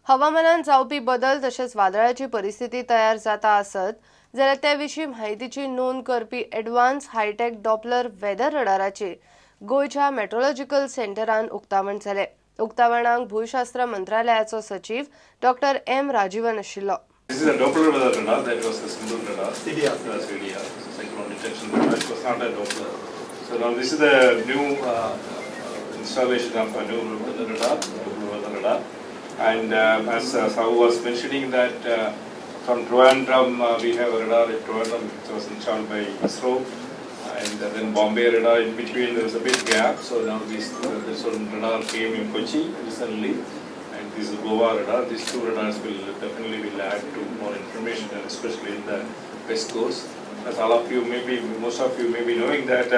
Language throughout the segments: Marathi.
हवामानात जावपी बदल तसेच वादळाची परिस्थिती तयार जाता आसत जाल्यार त्या विशीं म्हायतीची नोंद करपी एडवान्स हायटेक डॉपलर वेदर रडाराचे गोयच्या मेट्रोलॉजिकल सेंटरान उक्तावण जालें. उक्तावणाक भूशास्त्र मंत्रालयाचो सचिव डॉक्टर एम राजीवन आशिल्लो. This is a Doppler weather radar. That was a simple radar. CDR. CDR. Cyclone detection radar. It was not a Doppler. So now this is the new installation of a new weather radar, Doppler weather radar. And as Sahu was mentioning that from Trivandrum we have a radar at Trivandrum which was installed by ISRO. And then Bombay radar in between there was a big gap. So now this one radar came in Kochi recently. This is Goa radar. These two radars will definitely add to more information, and especially in the west coast. As all of you most of you may be knowing that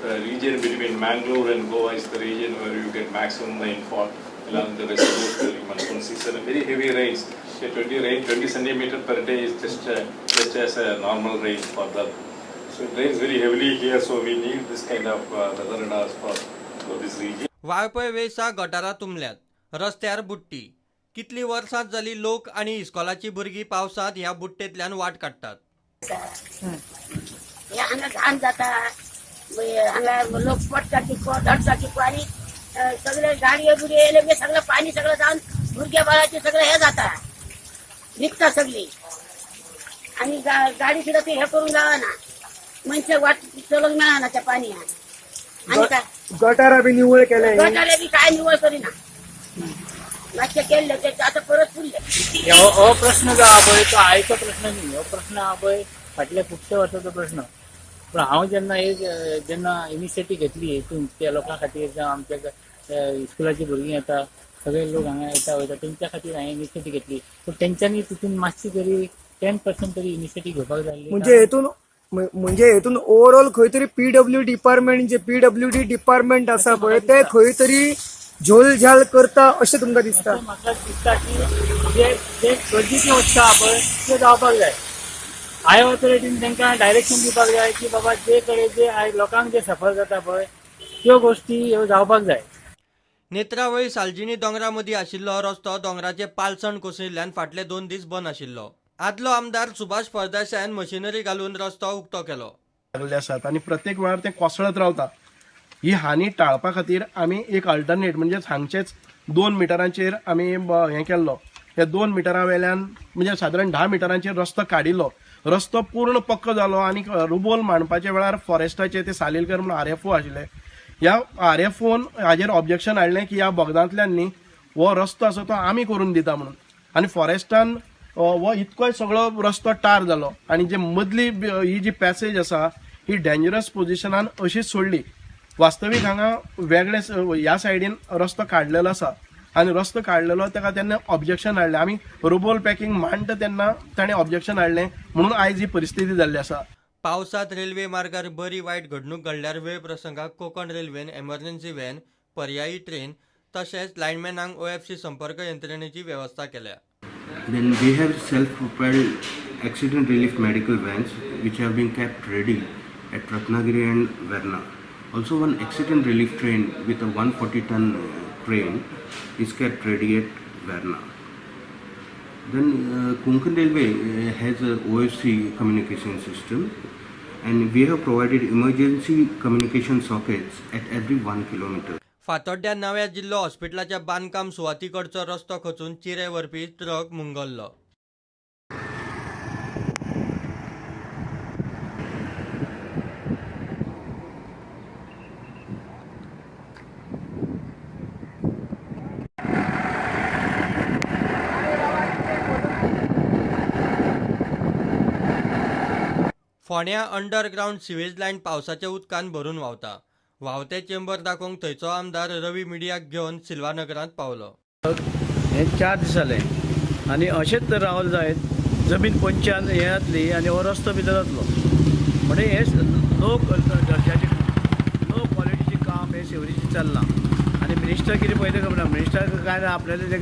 the region between Mangalore and Goa is the region where you get maximum rainfall along the west coast during monsoon season. Very heavy rains. 20 centimeter per day is just as a normal rain for them. So it rains very heavily here. So we need this kind of weather radars for this region. Valpoi वेळसा गटारां तुंबल्यात. रस्त्यार बुट्टी. कितली वर्सां जाली लोक आनी इस्कॉलाची भुरगीं पावसांत ह्या बुट्टेंतल्यान वाट काडटात. हांगा घाण जाता, हांगा लोक पडटा टिको धडटा टिको आनी सगळे गाडये बिडये येले बी सगळं पाणी सगळं जाऊन भुरग्या बाळाचे सगळं हे जाता निघता सगळी आणि गाडी सुद्धा ती हे करून जावना मनशे वाट चलोवंक मेळना त्या पाणयान आनी काय गटारा बी निवळ केले गटारे बी काय निवळ करिना मातशे केल्ले ते आता परत फुलले. हो प्रश्न जो आहा पळय तो आयचो प्रश्न न्ही. हो प्रश्न आहा पळय फाटल्या खुबशे वर्साचो प्रश्न. पण हांव जेन्ना इनिशिएटीव घेतली हेतून त्या लोकां खातीर जावं आमच्या इस्कुलाची भुरगीं येता सगळे लोक हांगा येता वयता तेंच्या खातीर हांवें इनिशिएटीव घेतली. पूण तेंच्यांनी तितून मातशी तरी 10% तरी इनिशिएटीव घेवपाक जाय. म्हणजे हेतून ओवरऑल खंय तरी पीडब्ल्यू डिपार्टमेंट जे पीडब्ल्यूडी डिपार्टमेंट आसा पळय ते खंय तरी झोल झाल करता अशें तुमकां दिसता? म्हाका दिसता की जे गरजेची वस्त आहा पळय त्यो जावपाक जाय. हाय ऑथॉरिटीन तांकां डायरेक्शन दिवपाक जाय की बाबा जे कडेन जे लोकांक जे सफर जाता पळय त्यो गोश्टी ह्यो जावपाक जाय. नेत्रावळी सालजिणी दोंगरा मदीं आशिल्लो रस्तो दोंगराचे पालसण कोसळिल्ल्यान फाटले 2 दीस बंद आशिल्लो. आदलो आमदार सुभाष फळदेसायान मशिनरी घालून रस्तो उक्तो केलो. आसात आनी प्रत्येक वेळार ते कोसळत रावता. ही हानी टाळपा खातीर आमी एक अल्टरनेट म्हणजे हांगचेच 2 मिटरांचेर आमी हें केल्लो. हे 2 मिटरां वेल्यान म्हणजे सादारण 10 मिटरांचेर रस्तो काडिल्लो. रस्तो पूर्ण पक्को जालो आनी रुबोल मांडपाच्या वेळार फॉरेस्टाचे ते सालीलकर म्हणून आरएफओ आशिल्ले. ह्या आरएफओन हाजेर ऑब्जेक्शन हाडलें की ह्या बोगदांतल्यान न्ही हो रस्तो आसा तो आमी करून दिता म्हणून. आनी फॉरेस्टान हो इतकोय सगळो रस्तो टार जालो आनी जे मदली ही जी पॅसेज आसा ही डेंजरस पोजिशनान अशीच सोडली. वास्तवीक हांगा वेगळे ह्या सायडीन रस्तो काडलेलो आसा आनी रस्तो काडलेलो ताका तेन्ना ऑब्जेक्शन हाडलें. आमी रोबोल पॅकिंग मांडटा तेन्ना ताणें ऑब्जेक्शन हाडलें म्हणून आयज ही परिस्थिती जाल्ली आसा. पावसांत रेल्वे मार्गार बरी वायट घडणूक घडल्यार वेळ प्रसंगाक कोंकण रेल्वेन एमर्जन्सी व्हॅन, पर्यायी ट्रेन तशेंच लायनमॅनांक OFC संपर्क यंत्रणेची वेवस्था केल्या. Then we have self-propelled accident relief medical vans which have been kept ready at Ratnagiri and Verna. Also one accident relief train with a 140-ton train is kept ready at Verna. Then Konkan Railway has a OFC communication system and we have provided emergency communication sockets at every 1 kilometer. फातोड्ड्या नव्या जिल्लो हॉस्पिटलाच्या बांदकाम सुवातीकडचो रस्तो खचून चिरे व्हरपी ट्रक मुंगल्लो. फोंड्या अंडरग्राउंड सिवेज लायन पावसाच्या उदकान भरून व्हांवता. व्हांवते चेंबर दाखोवंक थंयचो आमदार रवी मिडियाक घेवन सिल्वानगरांत पावलो. हे 4 दीस जाले आनी अशेंच तर रावल जायत जमीन पंचान हे जातली आनी हो रस्तो भितर जातलो. म्हणजे हे लो दर्जाचें लो क्वॉलिटीचें काम हे सेवरीचें चल्लां. आनी मिनिस्टर कितें पळयता खबर ना. मिनिस्टर काय ना आपल्याले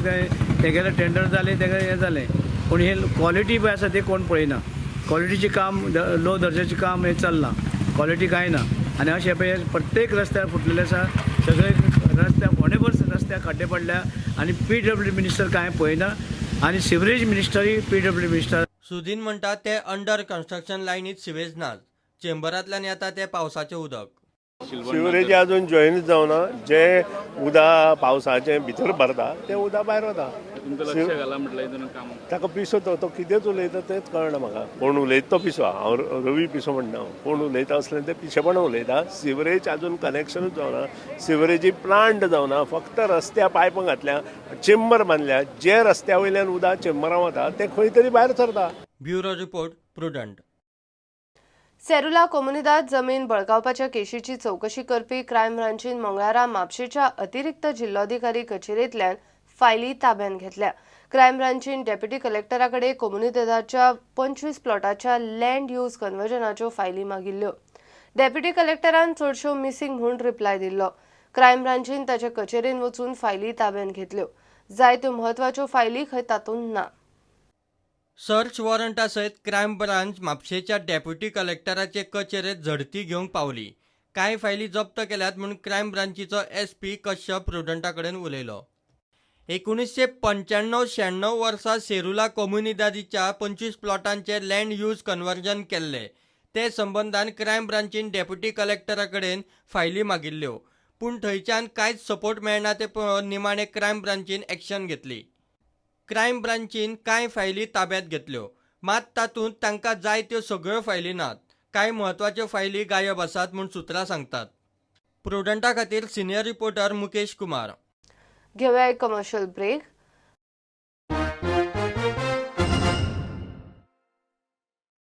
तेगेले टेंडर जाले तेगे हें जालें पूण हे क्वॉलिटी पळय आसा ते कोण पळयना. क्वॉलिटीचें काम लो दर्जाचें काम हे चल्लां. क्वॉलिटी काय ना आनी अशें पळय प्रत्येक रस्त्यार फुटलेले आसा. सगळे रस्त्या फोंडेभर रस्त्याक खड्डे पडल्या आणि PWD मिनिस्टर कांय पळयना आणि सिवरेज मिनिस्टरूय PWD मिनिस्टर. सुदीन म्हणटा ते अंडर कन्स्ट्रक्शन लायनीत सिवेज नात. चेंबरांतल्यान येता ते पावसाचें उदक. सिवरेज अजून जॉईनच जावना. जे उदक पावसाचें भितर भरता तें उदक भायर वता. ताका पिसो तो कितेंच उलयता तेंच कळना म्हाका. कोण उलयता तो पिसो. हांव रवी पिसो म्हणटा. कोण उलयता असलें तें पिशेपणां उलयता. सिवरेज अजून कनेक्शनूच जावना. सिवरेजी प्लांट जावना. फक्त रस्त्या पायप घातल्या, चेंबर बांदल्या. जे रस्त्या वयल्यान उदक चेंबरां वता तें खंय तरी भायर सरता. Bureau report prudent. सेरुला कोमुनिदाद जमीन बळकावपाच्या केशीची चौकशी करपी क्रायम ब्रांचीन मंगळारा म्हापशेच्या अतिरिक्त जिल्लोधिकारी कचेरेंतल्यान फायली ताब्यात घेतल्या. क्रायम ब्रांचीन डेप्युटी कलेक्टराकडे कोमुनिदादाच्या 25 प्लॉटाच्या लँड यूज कन्वर्जनाच्यो फायली मागिल्ल्यो. डेप्युटी कलेक्टरान चडश्यो मिसींग म्हूण रिप्लाय दिल्लो. क्रायम ब्रांचीन ताचे कचेरेन वचून फायली ताब्यात घेतल्यो. जायत्यो म्हत्वाच्यो फायली खंय तातूंत ना. सर्च वॉरंटा सयत क्रायम ब्रांच म्हापशेच्या डेप्युटी कलेक्टराचे कचेरेंत झडती घेवंक पावली. कांय फायली जप्त केल्यात म्हूण क्रायम ब्रांचीचो SP कश्यप प्रुडंटा कडेन उलयलो. 1995-96 वर्सा सेरुला कोमुनिदादीच्या 25 प्लॉटांचे लँड यूज कन्वर्जन केल्ले. ते संबंदान क्रायम ब्रांचीन डेप्युटी कलेक्टरा कडेन फायली मागिल्ल्यो. पूण थंयच्यान कांयच सपोर्ट मेळना ते पळोवन निमाणे क्रायम ब्रांचीन एक्शन घेतली. क्रायम ब्रांचीन कांय फायली ताब्यात घेतल्यो, मात तातूंत तांकां जाय त्यो सगळ्यो फायली नात. कांय म्हत्वाच्यो फायली गायब आसात म्हूण सुत्रां सांगतात. प्रुडंटा खातीर सिनियर रिपोर्टर मुकेश कुमार. घेवया एक कमर्शियल ब्रेक.